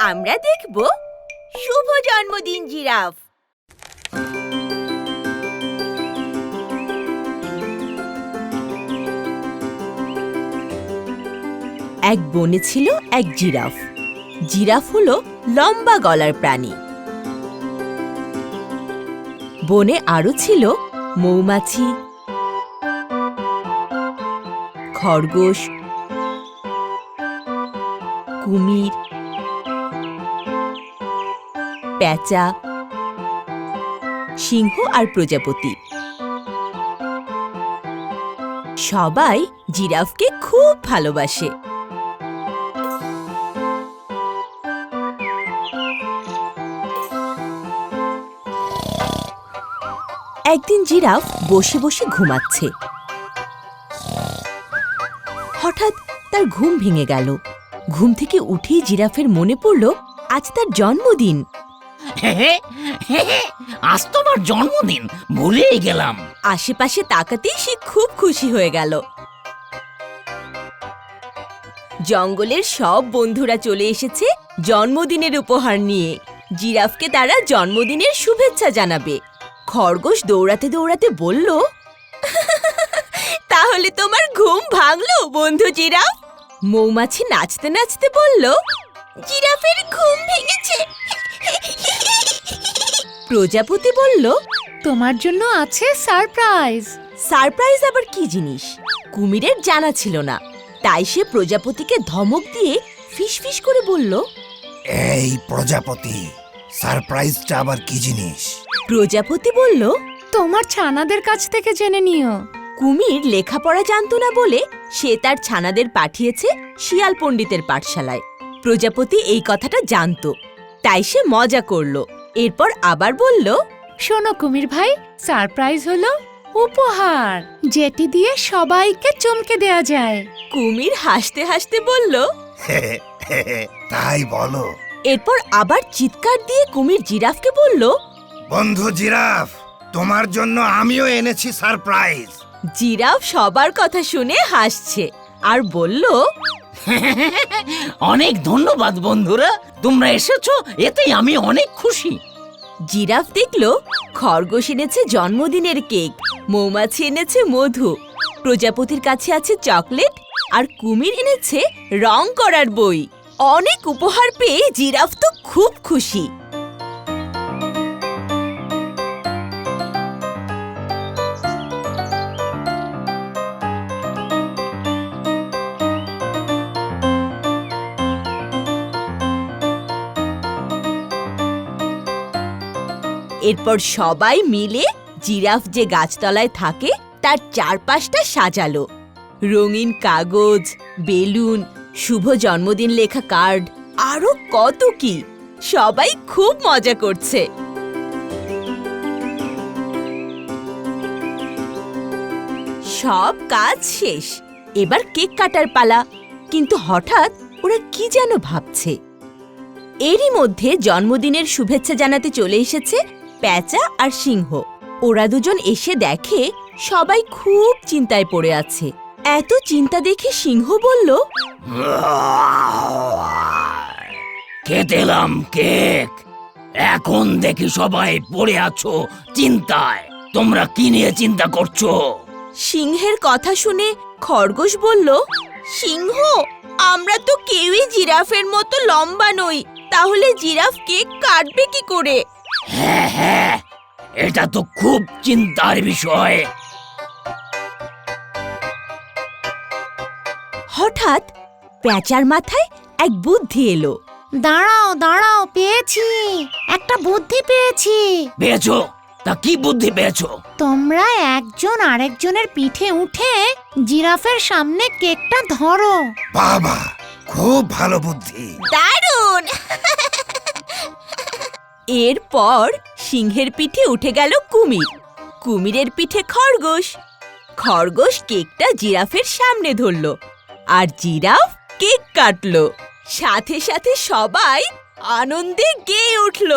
আমরা দেখব শুভ জন্মদিন জিরাফ। এক বনে ছিল এক জিরাফ। জিরাফ হলো লম্বা গলার প্রাণী। বনে আরো ছিল মৌমাছি, খরগোশ, কুমির, পেঁচা, সিংহ আর প্রজাপতি। সবাই জিরাফকে খুব ভালোবাসে। একদিন জিরাফ বসে বসে ঘুমাচ্ছে। হঠাৎ তার ঘুম ভেঙে গেল। ঘুম থেকে উঠেই জিরাফের মনে পড়ল আজ তার জন্মদিন। আজ তোমার জন্মদিন, ভুলেই গেলাম। আশেপাশে তাকাতেই সে খুব খুশি হয়ে গেল। জঙ্গলের সব বন্ধুরা চলে এসেছে জন্মদিনের উপহার নিয়ে। জিরাফকে তারা জন্মদিনের শুভেচ্ছা জানাবে। খরগোশ দৌড়াতে দৌড়াতে বলল, তাহলে তোমার ঘুম ভাঙলো বন্ধু জিরাফ? মৌমাছি নাচতে নাচতে বলল, জিরাফের ঘুম ভেঙেছে। প্রজাপতি বলল, তোমার জন্য আছে সারপ্রাইজ। সারপ্রাইজ আবার কি জিনিস? কুমিরের জানা ছিল না, তাই সে প্রজাপতিকে ধমক দিয়ে ফিসফিস করে বলল, এই প্রজাপতি, সারপ্রাইজটা আবার কি জিনিস? প্রজাপতি বলল, তোমার ছানাদের কাছ থেকে জেনে নিও। কুমির লেখাপড়া জানত না বলে সে তার ছানাদের পাঠিয়েছে শিয়াল পণ্ডিতের পাঠশালায়। প্রজাপতি এই কথাটা জানত, তাই সে মজা করল। এরপর আবার বলল, শোনো কুমির ভাই, সারপ্রাইজ হলো উপহার, যেটি দিয়ে সবাইকে চমকে দেয়া যায়। কুমির হাসতে হাসতে বলল, তাই বলো। এরপর আবার চিৎকার দিয়ে কুমির জিরাফকে বলল, বন্ধু জিরাফ, তোমার জন্য আমিও এনেছি সারপ্রাইজ। জিরাফ সবার কথা শুনে হাসছে আর বলল, অনেক ধন্যবাদ বন্ধুরা, তোমরা এসেছো, এতেই আমি অনেক খুশি। জিরাফ দেখল খরগোশ এনেছে জন্মদিনের কেক, মৌমাছি এনেছে মধু, প্রজাপতির কাছে আছে চকলেট, আর কুমির এনেছে রং করার বই। অনেক উপহার পেয়ে জিরাফ তো খুব খুশি। এরপর সবাই মিলে জিরাফ যে গাছতলায় থাকে তার চারপাশটা সাজালো। রঙিন কাগজ, বেলুন, শুভ জন্মদিন লেখা কার্ড, আরো কত কি। সবাই খুব মজা করছে। সব কাজ শেষ, এবার কেক কাটার পালা। কিন্তু হঠাৎ ওরা কি যেন ভাবছে। এরই মধ্যে জন্মদিনের শুভেচ্ছা জানাতে চলে এসেছে পেঁচা আর সিংহ। ওরা দুজন এসে দেখে সবাই খুব চিন্তায় পড়ে আছে। এত চিন্তা দেখে সিংহ বলল, খেতেলাম কেক, এখন দেখি সবাই পড়ে আছো চিন্তায়। তোমরা কি নিয়ে চিন্তা করছো? সিংহের কথা শুনে খরগোশ বলল, সিংহ, আমরা তো কেউই জিরাফের মতো লম্বা নই, তাহলে জিরাফ কেক কাটবে কি করে? হ্যাঁ হ্যাঁ, এটা তো খুব চিন্তার বিষয়। হঠাৎ পেঁচার মাথায় এক বুদ্ধি এলো। দাঁড়াও দাঁড়াও, পেয়েছি, একটা বুদ্ধি পেয়েছি। পেয়েছো? তা কি বুদ্ধি পেয়েছো? তোমরা একজন আরেকজনের পিঠে উঠে জিরাফের সামনে কেকটা ধরো। বাবা, খুব ভালো বুদ্ধি। দারুণ! এরপর সিংহের পিঠে উঠে গেল কুমির, কুমিরের পিঠে খরগোশ। খরগোশ কেকটা জিরাফের সামনে ধরল, আর জিরাফ কেক কাটলো। সাথে সাথে সবাই আনন্দে গেয়ে উঠল,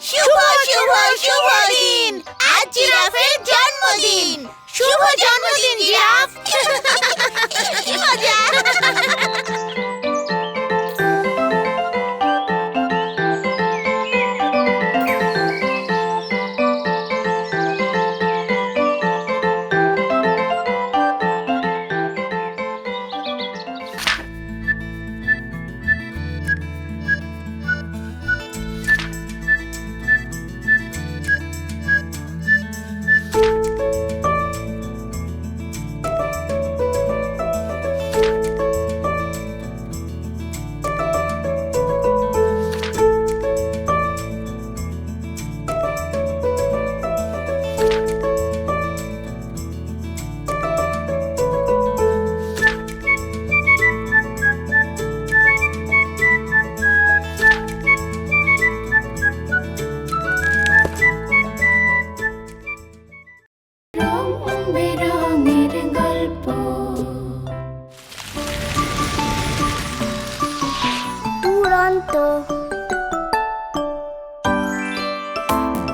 শুভ শুভ শুভ দিন, আজ জিরাফের জন্মদিন। শুভ জন্মদিন জিরাফ। কি মজা!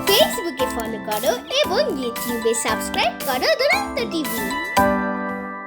ফেসবুকে ফলো করো এবং ইউটিউবে সাবস্ক্রাইব করো দুরন্ত টিভি।